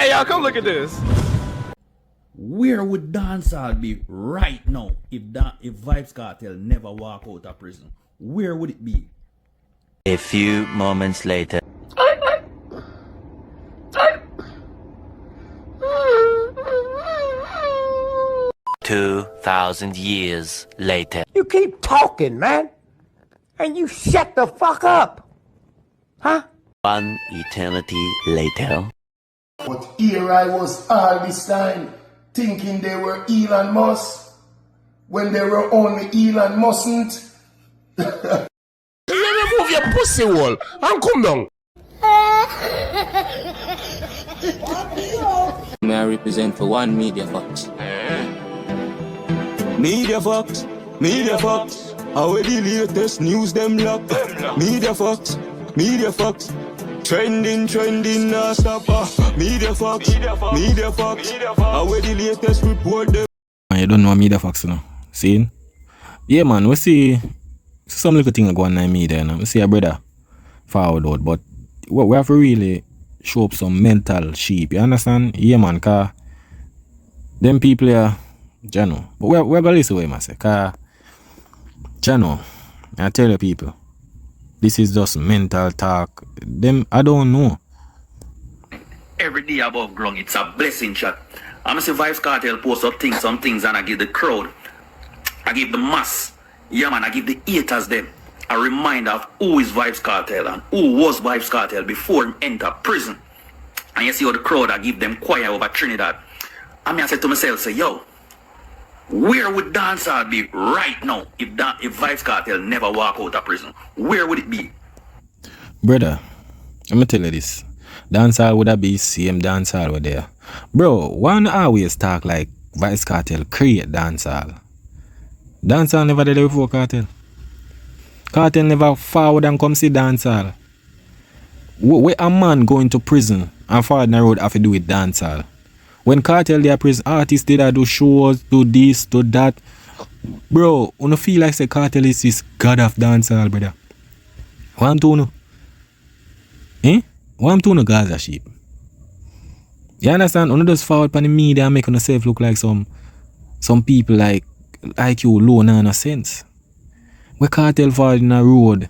Hey, y'all, come look at this. Where would dancehall be right now if Vybz Cartel never walk out of prison? Where would it be? A few moments later. 2,000 years later. You keep talking, man. And you shut the fuck up. Huh? One eternity later. But here I was all this time thinking they were Elon Musk when they were only Elon mustn't. You remove your pussy hole and come down. May I represent for one Media Fox? Media Fox, Media Fox. How the latest news them lock? Media Fox, Media Fox. Trending, nah stop. Media Fox, Media Fox. How the latest report them? You don't know Media Fox, you know. See? Yeah, man, we see some little thing going on in media, you know. We see a brother forward out, but we have to really show up some mental sheep, you understand? Yeah, man, cause them people here, you know. But we're gonna listen to him, I say, cause, you know, I tell you people, this is just mental talk. Them, I don't know. Every day above ground, it's a blessing shot. I'm gonna see Vybz Cartel post up things, some things, and I give the crowd, I give the mass, yeah man, I give the haters them a reminder of who is Vybz Cartel and who was Vybz Cartel before he entered prison. And you see how the crowd, I give them choir over Trinidad. I mean, I said to myself, say, yo, where would dancehall be right now if Vybz Cartel never walk out of prison? Where would it be? Brother, let me tell you this. Dancehall would have been same dancehall over there. Bro, one always talk like Vybz Cartel create dancehall. Dancehall never did it before Cartel. Cartel never forward and come see dancehall. Where a man going to prison and forward in the road have to do with dancehall? When Cartel they are prison, artists did do shows, do this, do that. Bro, you feel like say Cartel is this god of dancehall, brother. One to no. One to no Gaza sheep. You understand? You just forward on the media and make yourself look like some people like you low no sense. Where Cartel forward in a road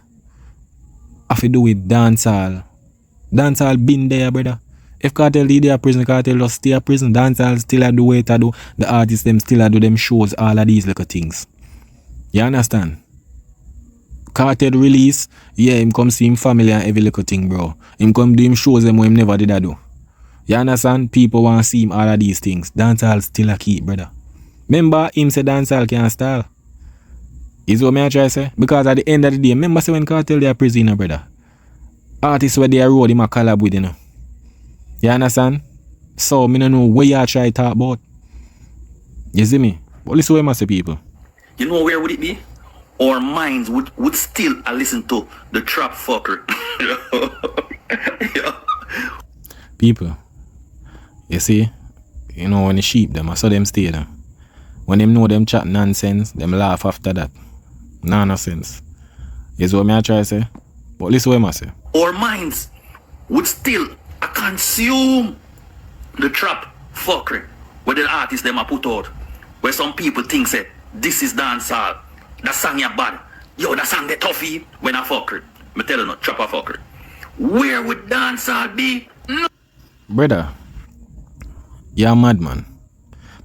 have to do with dancehall. Dancehall been there, brother. If Cartel did their prison, Cartel just stay at prison. Dancehall still a do what I do. The artists them still a do them shows, all of these little things. You understand? Cartel release, yeah, him come see him family and every little thing, bro. Him come do him shows them what him never did a do. You understand? People want to see him all of these things. Dancehall still a keep, brother. Remember him say dancehall can't style. Is what me I try to say? Because at the end of the day, remember say when Cartel they are prison, brother. Artists where they are road him a collab with, you know. You understand? So, I don't know what you try to talk about. You see me? But listen to what I say, people. You know where would it be? Our minds would still listen to the trap fucker. People, you see, you know when the sheep them, I saw them stay there. When them know them chat nonsense, them laugh after that. Nonsense. Is what I try to say. But listen to what I say. Our minds would still consume the trap fuckery where the artists them are put out. Where some people think say this is dancehall. That song you bad. Yo, that song they toughy when I fuckery. Me tell you no, trap a fuckery. Where would dancehall be? No. Brother, you're a madman.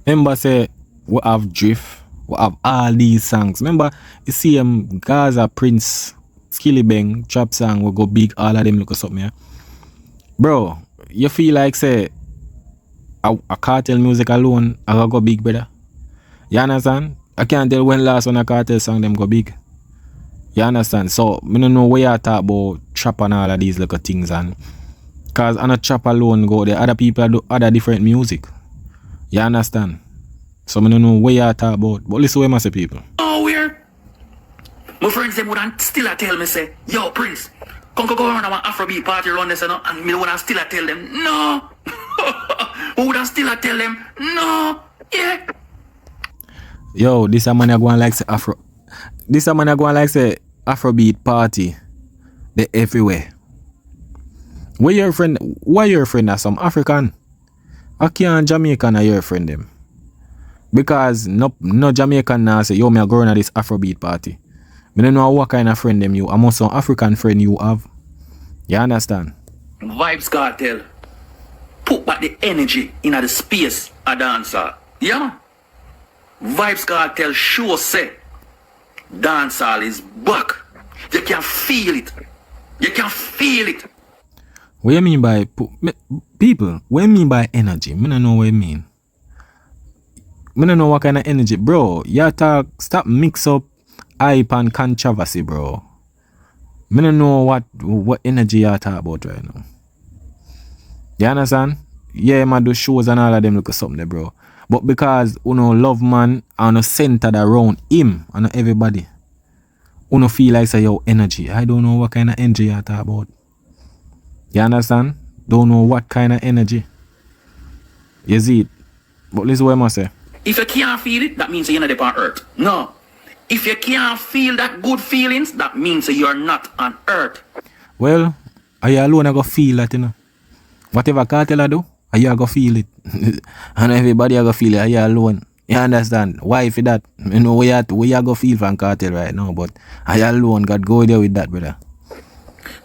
Remember say we have Drift, we have all these songs. Remember you see Gaza, Prince, Skilly Bang, trap song will go big, all of them look something here. Bro, you feel like say a Cartel music alone I go big, brother? You understand? I can't tell when last one a Cartel song them go big. You understand? So I don't know where you talk about trap and all of these little things, and cause on a trap alone go there, other people do other different music. You understand? So I don't know where you talk about. But listen to what I say, people. Oh, where? My friends them would still tell me say, yo Prince, come go around our Afrobeat party around this and me would still tell them no. Who would still tell them no? Yeah. Yo, this a man a go and like say Afro. This a man a go and like say Afrobeat party. They everywhere. Where your friend? Why your friend are some African? I can't Jamaican are your friend them. Because no Jamaican now say, yo, me a going to this Afrobeat party. Me don't know what kind of friend them you. I'm also an African friend you have. You understand? Vybz Cartel put back the energy in the space a dancer. Yeah, man. Vybz Cartel sure say dancehall is back. You can feel it. You can feel it. What you mean by people? What you mean by energy? Me don't know what you mean. Me don't know what kind of energy, bro. You talk. Stop mix up hype and controversy, bro. Me don't know what energy you talk about right now. You understand? Yeah, man, do shows and all of them look something there, bro. But because love man and centered around him and everybody, feel like say yo energy. I don't know what kind of energy you talk about. You understand? Don't know what kind of energy. You see it? But listen what I must say. If you can't feel it, that means you're not on earth. No. If you can't feel that good feelings, that means you're not on earth. Well, are you alone I go feel that, Whatever Cartel I do, are you go feel it. And everybody I go feel it, are you alone? You understand? Why for that? You know where you go feel from Cartel right now, but are you alone? God go there with that, brother.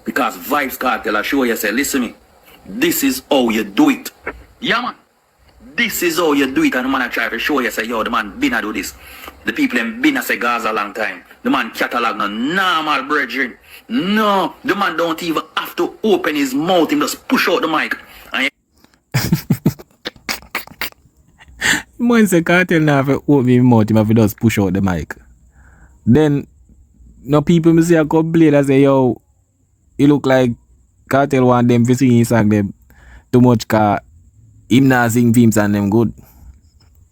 Because Vybz Cartel I show you say, listen me, this is how you do it. Yeah, man. This is how you do it, and the man I try to show you say, yo, the man been a do this. The people them been a say Gaza a long time. The man catalog no normal brethren. No, the man don't even have to open his mouth, him just push out the mic. And Man say Cartel now have to open his mouth, him have to just push out the mic. Then no people me say a complain and say, yo, he look like Cartel want them to sing his song them too much car him not sing themes and them good.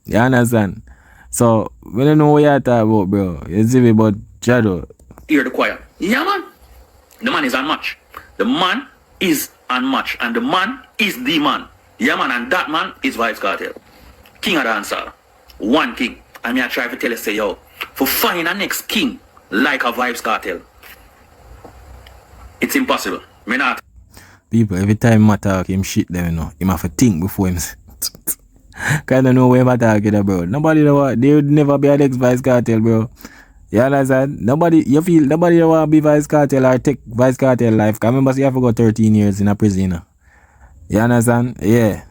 You understand? So we don't know what you talk about, bro. You see me, but Shadow. hear the choir. Yeah, man. The man is unmatched. The man is unmatched. And the man is the man. Yeah, man. And that man is Vybz Cartel. King of Dancehall. One king. And me I try to tell you, say, yo, for find a next king like a Vybz Cartel, it's impossible. Me not. People, every time I talk, him shit them, Him have to think before him. Kind of know where I talk, bro. Nobody know they would never be a next Vybz Cartel, bro. You understand? Nobody want to be Vybz Cartel or take Vybz Cartel life. Cause remember, you have to go 13 years in a prison. You understand? Yeah.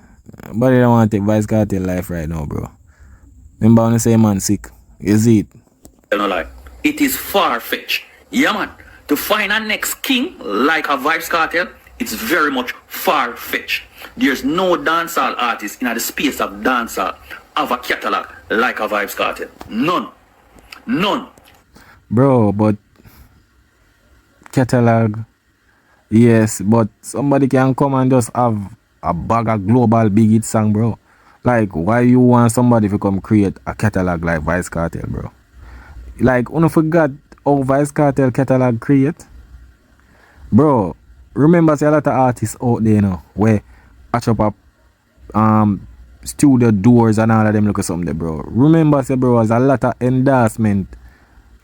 Nobody don't want to take Vybz Cartel life right now, bro. Remember when I say man sick? You see it? No lie. It is far-fetched. Yeah, man. To find a next king like a Vybz Cartel, it's very much far-fetched. There's no dancehall artist in the space of dancehall have a catalog like a Vybz Cartel. None. None. Bro, but catalog, yes, but somebody can come and just have a bag of global big hit song, bro. Like, why you want somebody to come create a catalog like Vybz Cartel, bro? Like, you forgot how Vybz Cartel catalog create? Bro, remember say a lot of artists out there, where patch up studio doors and all of them look at something there, bro. Remember say, bro, there's a lot of endorsement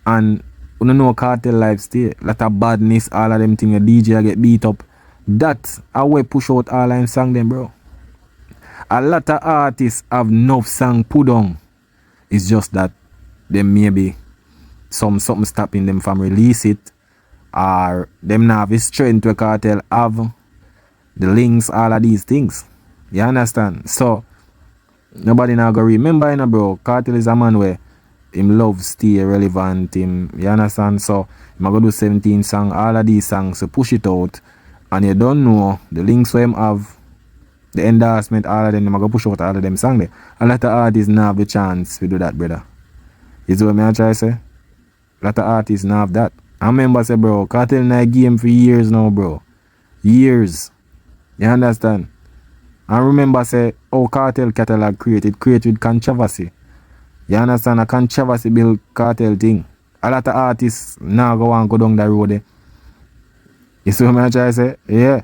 and you know Cartel life stay. Lot of badness, all of them things, the DJ get beat up. That's how we push out all them song them, bro. A lot of artists have enough song put on. It's just that them maybe something stopping them from release it, or them not have the strength to Cartel have the links, all of these things. You understand? So nobody now go remember, bro. Cartel is a man where him love stay relevant. You understand? So I'm gonna do 17 songs, all of these songs, so push it out, and you don't know the links for him have, the endorsement, all of them, I'm gonna push out all of them songs there. A lot of artists now have the chance to do that, brother. You see what I try to say? A lot of artists now have that. I remember say, bro, Cartel in a game for years now, bro. Years. You understand? I remember say, Cartel catalog created with controversy. You understand? A controversy build Cartel thing. A lot of artists now go down that road there. You see what I try to say? Yeah.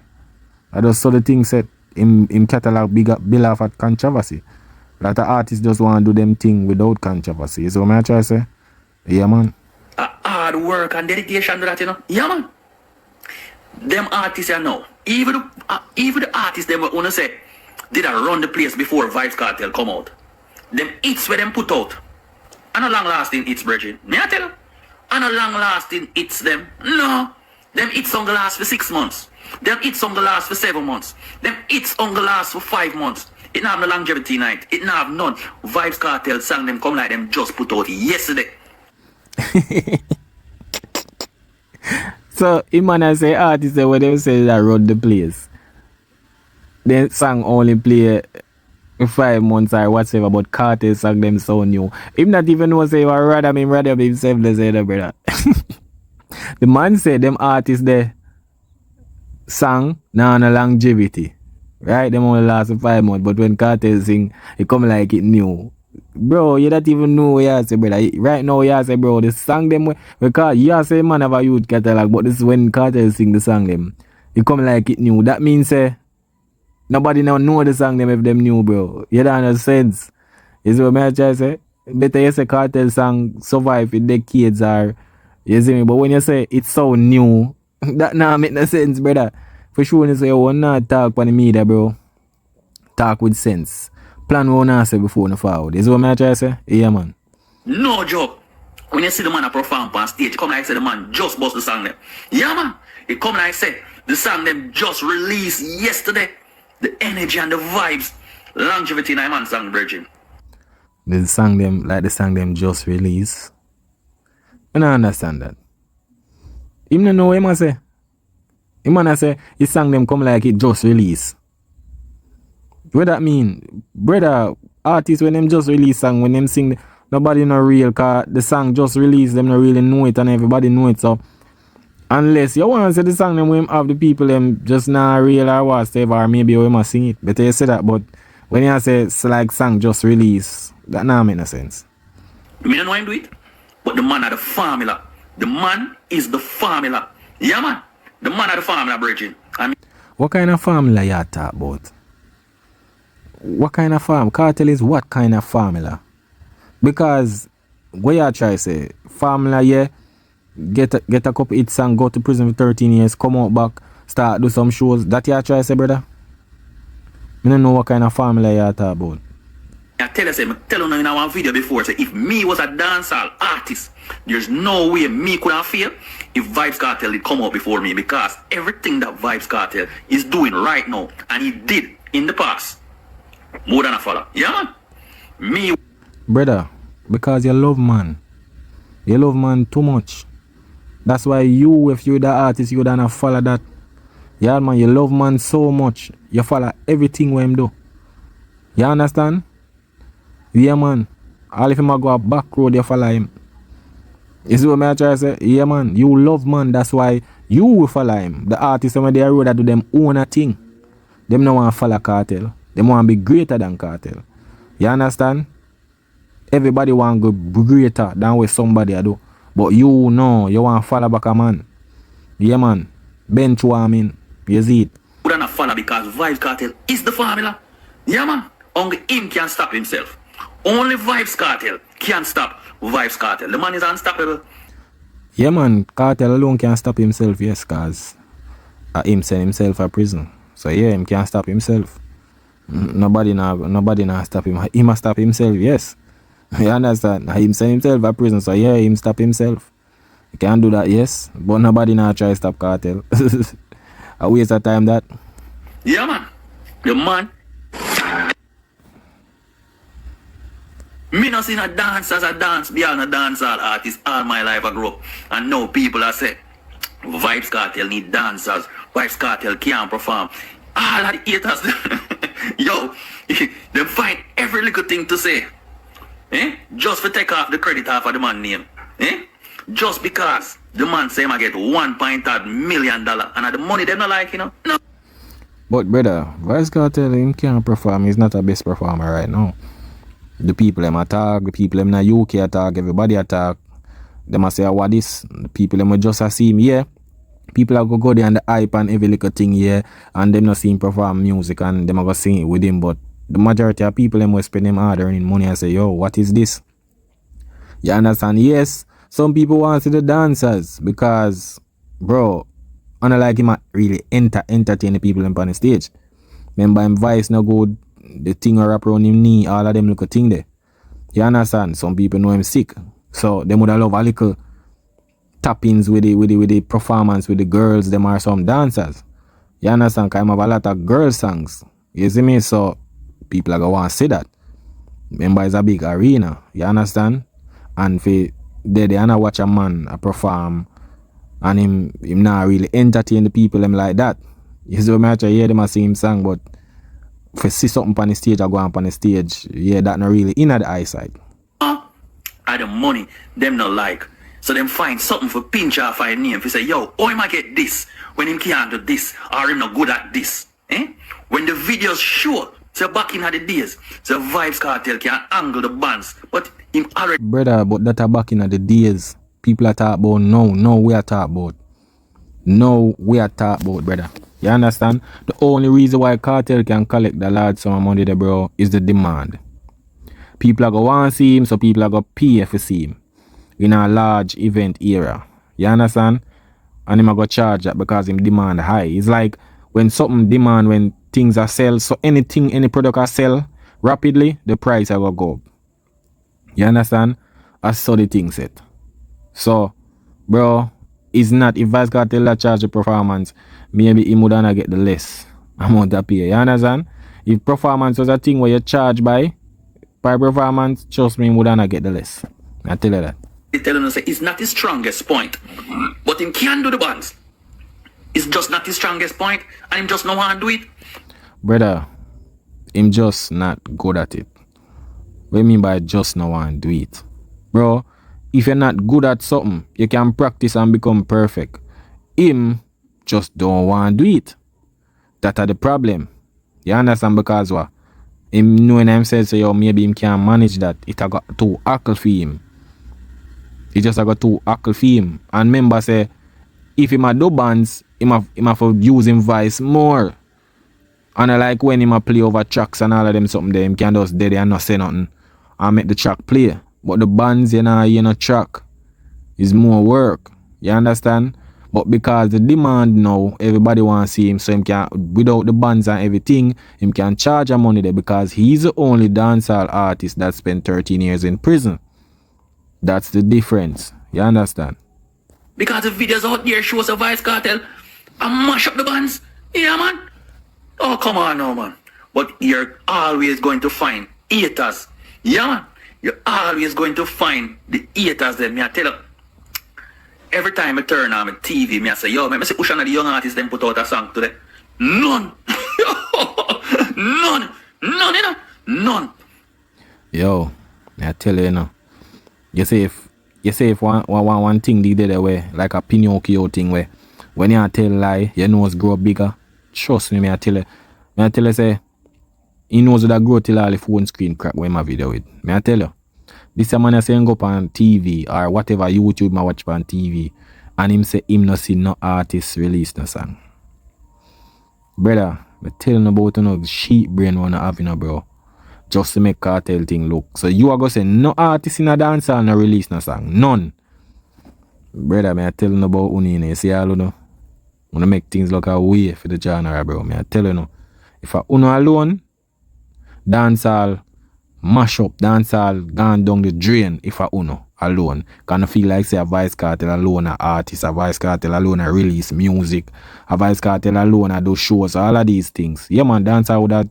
I just saw the thing said in catalog build off at controversy. A lot of artists just want to do them thing without controversy. You see what I try to say? Yeah, man. Hard work and dedication to that, Yeah, man. Them artists, even the artists, them want to say, did I run the place before Vybz Cartel come out. Them hits where them put out. And a long lasting hits, Bridget. Me I tell you. And a long lasting hits them. No. Them hits on the last for 6 months. Them hits on the last for 7 months. Them hits on the last for 5 months. It not have no longevity night. It not have none. Vybz Cartel sang them come like them just put out yesterday. So, I say artists when they say that run the place. The song only play 5 months or whatever, but Cartel song them so new. Him not even know say rather be himself they say that, brother. The man said them artists there sang now no longevity. Right? Them only last 5 months, but when Cartel sing, it come like it new. Bro, you don't even know what you say, brother. Right now, you say, bro, the song them, because you say man have a youth catalog, but this is when Cartel sing the song them. It come like it new. That means, nobody now know the song them if them new, bro. You don't have sense. You see what I try to say? Better you say Cartel song survive in decades or, you see me? But when you say it's so new, that now make no sense, brother. For sure, you say, you want not talk on the media, bro. Talk with sense. Plan what I say before the forward. Is what I try to say? Yeah, man. No joke. When you see the man a perform on stage, it come like say the man just bust the song them. Yeah, man. It come like say the song them just released yesterday. The energy and the vibes. Longevity in a man song, Virgin. The song them just released. I don't understand that. Him don't know what I say. Him man say his song them come like it just released. What that mean? Brother, artists when them just release song, when them sing, nobody no real, cause the song just released, them no really know it and everybody know it. So unless you want to say the song them when have the people them just not real or whatever, or maybe we must sing it. Better you say that, but when you say it's like song just release, that not make no sense. Me don't know him do it, but the man are the formula. The man is the formula. Yeah, man. The man are the formula, Virgin. I mean, what kind of formula you talk about? What kind of farm? Cartel is what kind of formula? Because what you try to say, formula, yeah, get a couple hits and go to prison for 13 years, come out back, start do some shows. That you try to say, brother? I don't know what kind of formula you talk about. I tell you in our video before, say if me was a dancehall artist, there's no way me could have failed if Vybz Cartel did come out before me, because everything that Vybz Cartel is doing right now, and he did in the past, more than a follow. Yeah, man. Me. Brother, because you love man. You love man too much. That's why you, if you're the artist, you don't follow that. Yeah, man, you love man so much. You follow everything what him do. You understand? Yeah, man. All if him go a back road, you follow him. You see what I try to say? Yeah, man. You love man. That's why you will follow him. The artists when they road that do them own a thing. Them no want to follow Cartel. They want to be greater than Cartel. You understand? Everybody want to go greater than what somebody do. But you know, you want to follow back a man. Yeah, man. Bench warming. You see it? You don't follow because Vybz Cartel is the formula. Yeah, man. Only him can stop himself. Only Vybz Cartel can stop Vybz Cartel. The man is unstoppable. Yeah, man. Cartel alone can stop himself, yes, because him send himself to prison. So, yeah, him can't stop himself. Nobody now stop him. He must stop himself, yes. You understand? Him send himself to prison, so yeah, him stop himself. He can do that, yes. But nobody now try to stop Cartel. A waste of time that. Yeah, man. The man. Me not seen a dance as a dance beyond a dancehall artist all my life I grew up. And now people are saying Vybz Cartel need dancers. Vybz Cartel can't perform. All of the haters, yo, they find every little thing to say. Just for take off the credit off of the man name. Just because the man say I get $1.8 million and the money they not like, you know. No. But brother, Vybz Cartel him can't perform. He's not a best performer right now. The people them attack, the people them in the UK attack, everybody attack. They must say what this. The people them will just see him, yeah. People are go there and the hype and every little thing here, and them not see him perform music and them are go sing it with him. But the majority of people them will spend them hard earning money and say, yo, what is this? You understand? Yes, some people want to see the dancers because, bro, unlike him really entertain the people on the stage. Remember him voice no good, the thing a wrap around him knee, all of them little thing there. You understand? Some people know him sick. So they would have love a little tappings with the performance with the girls, them are some dancers. You understand? Cause him have a lot of girl songs. You see me? So people are gonna want to see that. Remember it's a big arena. You understand? And for they wanna watch a man perform and him not really entertain the people them like that. You see me I hear them a sing him song, but if you see something on the stage or go on the stage, yeah, that not really in the eyesight. I the money them not like. So them find something for pinch off for name. If you say, yo, how him I get this when him can't do this or him not good at this? When the videos show, so back in the days, so Vybz Cartel can angle the bands, but him already. Brother, but that are back in the days. People are talking about no, we are talking about. No, we are talking about, brother. You understand? The only reason why Cartel can collect the large sum of money there, bro, is the demand. People are going to want to see him, so people are going to pay to see him in a large event era. You understand? And him are going to charge that because him demand high. It's like when something demand, when things are sell, so anything, any product are sell rapidly, the price are going to go up. You understand? That's so the thing set. So, bro, it's not, if Vybz Cartel that charge the performance, maybe he would not get the less amount of pay. You understand? If performance was a thing where you charge by performance, trust me, he would not get the less. I tell you that. They telling us it's not his strongest point, but him can do the bands. It's just not his strongest point, and him just no want to do it. Brother, him just not good at it. What I mean by just no want to do it? Bro, if you're not good at something, you can practice and become perfect. Him just don't want to do it. That's the problem. You understand? Because what? Him knowing himself, so yo, maybe him can't manage that. It got too hackle for him. It just got too hackle for him. And remember, say, if him a do bands, him have to use him voice more. And I like when him a play over tracks and all of them something there, him can just dead and not say nothing and make the track play. But the bands, you know, track is more work. You understand? But because the demand now, everybody want to see him, so him can, without the bands and everything, him can charge him money there because he's the only dancehall artist that spent 13 years in prison. That's the difference. You understand? Because the videos out there shows a Vybz Cartel and mash up the bands. Yeah, man. Oh, come on now, man. But you're always going to find haters. Yeah, man. You're always going to find the haters there. Me I tell you, every time I turn on my TV, me I say, yo, me say, Ushana, the young artists, them put out a song today. None. None, you know. None. Yo, I tell you, you know. You say if one thing they did away, like a Pinocchio thing where when you tell lie, your nose grow bigger. Trust me, I tell you, say, he knows that grow till all the phone screen crack when my video with. Me I tell you. This man I say go up on TV or whatever YouTube I watch on TV and him say him no see no artist release no song. Brother, I tell you about no sheep brain one I have, you know, bro. Just to make Cartel thing look. So you are going to say no artist in a dancehall no release no song. None. Brother, me I tell you about Uni, you see all you know. Wanna make things look a way for the genre, bro. Me I tell you no. If I Uno alone, dancehall mash up, dancehall gone down the drain if I Uno alone. Can I feel like say a Vybz Cartel alone a artist, a Vybz Cartel alone a release music, a Vybz Cartel alone a do shows, all of these things. Yeah man, dancehall would have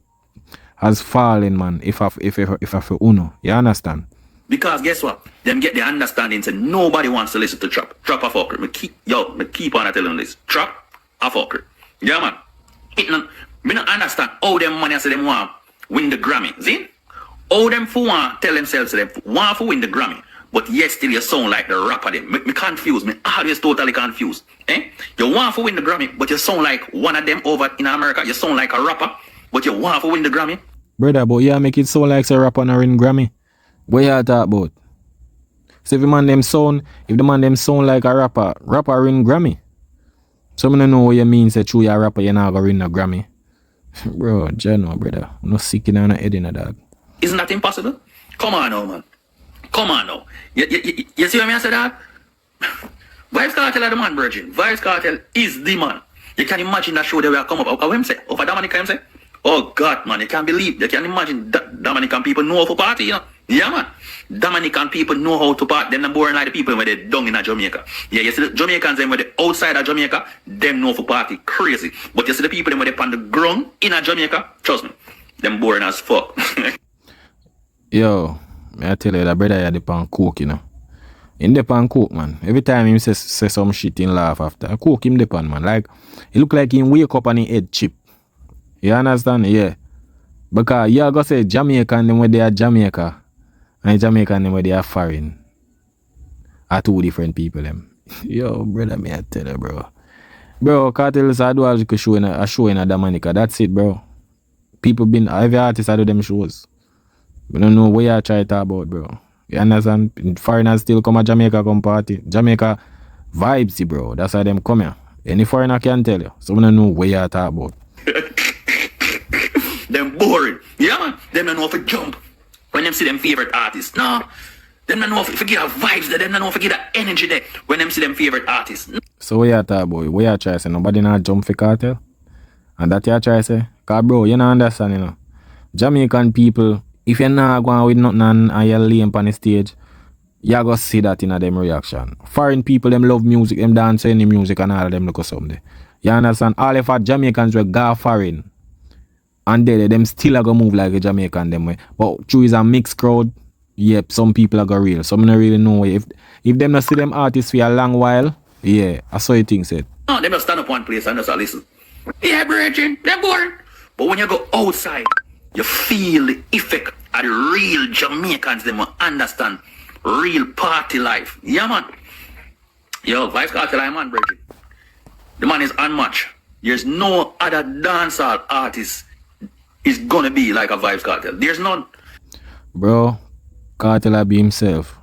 has fallen, man, if I for Uno. You understand? Because guess what? Them get the understanding say nobody wants to listen to trap. Trap a fucker. Me keep on telling this. Trap a fucker. Yeah, man. Me not understand how them money say them want win the Grammy. See? How them for want tell themselves them want to win the Grammy. But yet still you sound like the rapper them. Me confused. Me always totally confused. You want to win the Grammy, but you sound like one of them over in America. You sound like a rapper, but you want to win the Grammy. Brother, but yeah, make it sound like a rapper and win Grammy. What you talk about? So if the man them sound like a rapper win Grammy. So I don't know what you mean, say true you a rapper, you're not gonna win a Grammy. Bro, General, brother. I'm not sick in the head in a dog. Isn't that impossible? Come on now, man. Come on now. You see what I say that? Vybz Cartel are the man, virgin. Vybz Cartel is the man. You can imagine that show that we are come up. How him say? Over Dominica him say? Oh God, man, you can't believe, you can imagine Dominican people know how to party, you know. Yeah, man. Dominican people know how to party. Them not boring like the people when they down in Jamaica. Yeah, you see the Jamaicans them when they outside of Jamaica, them know for party crazy. But you see the people them when they on the ground in Jamaica, trust me, them boring as fuck. Yo, I tell you that brother had the pan coke, you know. In the pan coke, man. Every time him say some shit, in laugh after. I coke him the pan, man. Like, it look like him wake up and he head chip. You understand? Yeah. Because you go say Jamaican them where they are Jamaica and Jamaican them where they are foreign. Are two different people them. Yo, brother, me I tell you, bro. Bro, Cartel is a dual show in a Dominica. That's it, bro. People been every artist do them shows. We don't know what you try to talk about, bro. You understand? Foreigners still come to Jamaica come party. Jamaica vibes, bro. That's how them come here. Any foreigner can tell you. So we don't know what you talk about. Them boring. Yeah, man. Them don't know how to jump. When them see them favorite artists. No. Them don't know how to get a vibes there. Them don't know how to get the energy there. When them see them favorite artists. So what you talk about? What you try to say? Nobody not jump for Cartel? And that you try to say? Cause bro, you don't understand, you know. Jamaican people, if you're not going with nothing and you're laying on the stage, you go see that in a them reaction. Foreign people, them love music, them dance any music and all of them look at something. You understand? All of our Jamaicans will go foreign. And them still are gonna move like a Jamaican them way. But true is a mixed crowd. Yep, some people are go real. Some don't really know if them not see them artists for a long while, yeah, I saw you think said. No, they just stand up one place and just listen. Yeah, Virgin, they're boring. But when you go outside, you feel the effect of the real Jamaicans, them will understand real party life. Yeah, man. Yo, Vybz Cartel, I'm on, Virgin. The man is unmatched. There's no other dancehall artist is gonna be like a Vybz Cartel. There's none. Bro, Cartel be himself.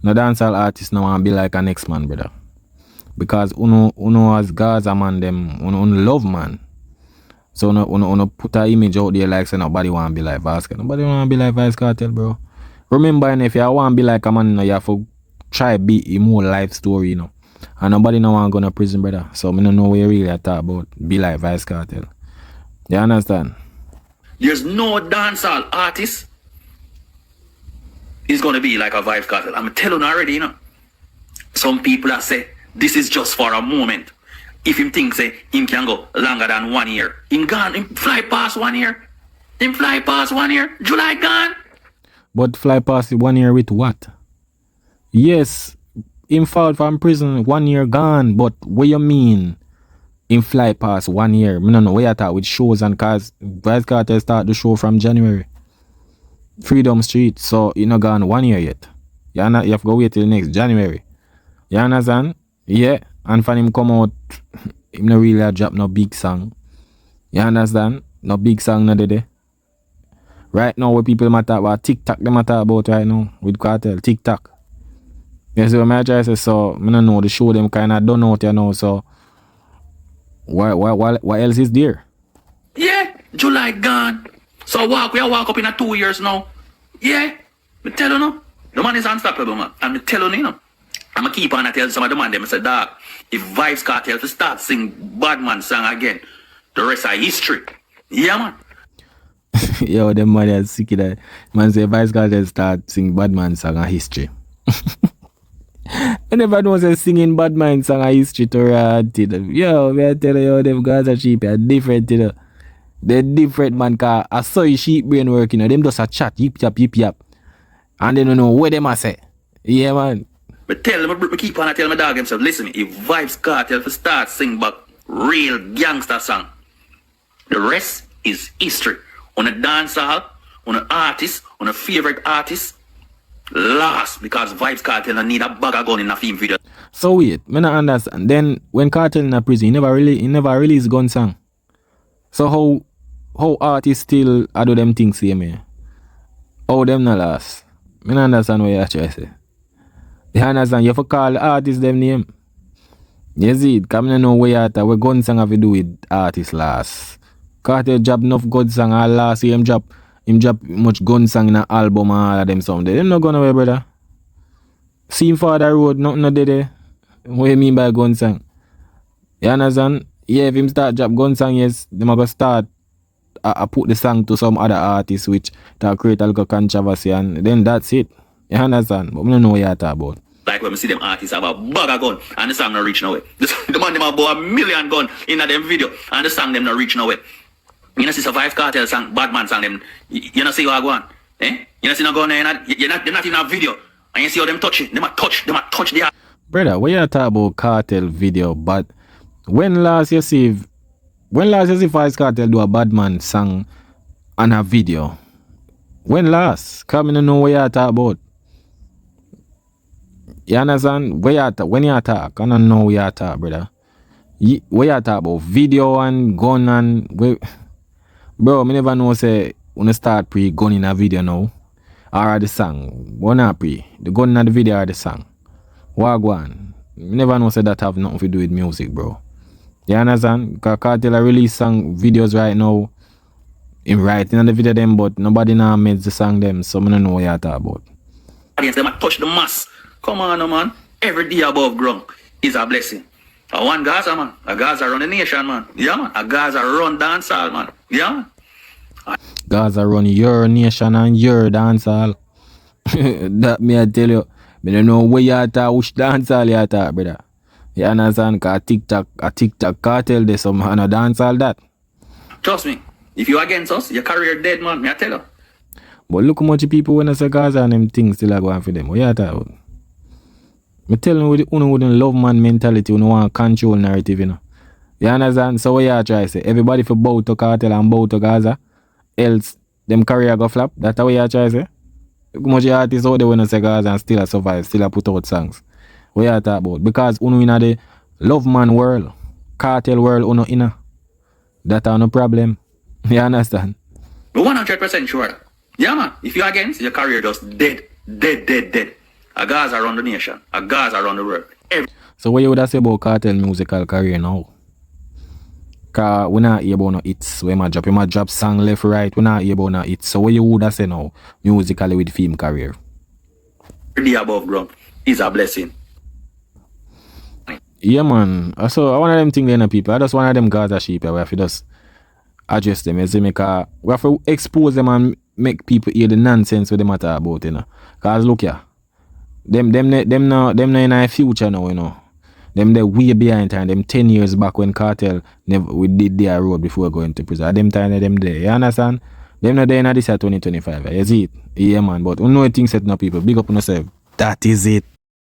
No dancehall artist no want be like a next man, brother. Because uno as Gaza man them, uno love man. So uno put a image out there like say nobody want be like Vybz. Nobody want be like Vybz Cartel, bro. Remember, if you want be like a man, you have to try be a more life story, you know. And nobody no want go to prison, brother. So I don't know what you really talk about. Be like Vybz Cartel. You understand? There's no dancehall artist is gonna be like a Vybz Cartel. I'm telling you already, you know. Some people that say this is just for a moment. If him think say him can go longer than 1 year, him gone, him fly past 1 year. Him fly past 1 year. July gone. But fly past 1 year with what? Yes, him fall from prison 1 year gone. But what you mean? Him fly past 1 year. I don't know where you thought with shows and cause Vybz Cartel start the show from January. Freedom Street. So you not gone 1 year yet. You have to go wait till next January. You understand? Yeah. And for him come out, him no really drop no big song. You understand? No big song no day. Right now what people matter about TikTok they matter about right now with Cartel. TikTok. You see what I try to say? So I don't know the show them kinda done out you know, so what else is there? Yeah, July gone. So we walk up in 2 years now. Yeah, me tell you no. The man is unstoppable, man. And me tell you, know. I'm going to keep on and tell some of the man them, I say, dog, if Vybz Cartel to start sing Badman song again, the rest are history. Yeah, man. Yo, them man is sick of that. Man say Vybz Cartel start sing Badman song and history. I never know say singing Badman song and history to rad. Yo, me I tell you, them guys are cheap, they're different, you know. They're different, man, cause I saw your sheep brain work, you know. Them just a chat, yip yap. And they don't know what them a say. Yeah, man. But tell them, I keep on and tell my dog himself, listen, if Vybz Cartel to start sing back real gangster song, the rest is history. On a dancehall, on an artist, on a favorite artist, last because Vybz Cartel don't need a bag of gun in a film video. So wait, me not understand. Then when Cartel in a prison, he never release gun song. So how artists still do them things same here? How them not last? Me not understand what you try to say. You understand? You have to call the artist them name. You see it? Because I don't know what gun song have to do with artists last. Cartel drop enough gun song all last year. Him drop much gun song in an album and all of them something. Them not gone away, brother. See him for the road, nothing no there. What you mean by gun song? You understand? Yeah, if him start drop gun song, yes, them are going to start I put the song to some other artist which that create a little controversy and then that's it. You understand? But I don't know what you're talking about. Like when we see them artists have a bag of gun and the song not reach nowhere. The man them have about 1 million gun in them video and the song them not reach nowhere. You know see Vybz Cartel song, Bad Man song them. You know see what I go on? Eh? You know see no gun there, you're not in a video. And you see how them touch it. Them a touch the Brother, when you talk about Cartel video, but when last you see Vybz Cartel do a Bad Man song and a video? When last? Come in know what you talk about. You understand? When you talk, I don't know what you talk, brother. What you talk about? Video and gun and bro, me never know say when you start pre-gun in a video now. Or the song. What not pre? The gun in the video or the song. Wagwan. Me never know say that have nothing to do with music, bro. You understand? Because Cartel release song videos right now. In writing on the video them, but nobody now makes the song them, so I don't know what you talk about. audience. Them a touch the mass. Come on, no, man. Every day above ground is a blessing. A one Gaza, man. A Gaza run the nation, man. Yeah, man. A Gaza run dancehall, man. Yeah, man. Gaza run your nation and your dancehall. That me I tell you. Me don't know where you talk, which dancehall you talk, brother. You understand? Cause a TikTok cartel there's some and a dancehall that. Trust me. If you against us, your career dead, man. Me I tell you. But look how much people when I say Gaza and them things still are going for them. What you talk about? Me tell you with the love man mentality, you want control narrative, you know. You understand? So what you try to say? Everybody for bow to Cartel and bow to Gaza, else them career go flop. That's what you try to say? Look how much artists out there when I say Gaza and still survive, still put out songs. What you talk about? Because uno in the love man world, Cartel world, uno in that are no problem. You understand? 100% sure. Yeah, man. If you against, your career just dead. A Gaza around the nation. A Gaza around the world. So what you would have say about Cartel musical career now? Cause we not hear about no hits. We might drop song left, right. We not hear about no hits. So what you would have say now musically with film career? The above ground is a blessing. Yeah, man. So I one of them things there, people. I just one of them Gaza sheep. We have to just address them. We have to expose them and make people hear the nonsense with them talk about, you know. Cause look here. Them now in our future now, you know. Them they way behind time. Them 10 years back when Cartel we did their road before going to prison. At them time them there. You understand? Them not there in this year 2025. You see it? Yeah, man. But you know things set now, people. Big up on yourself. That is it.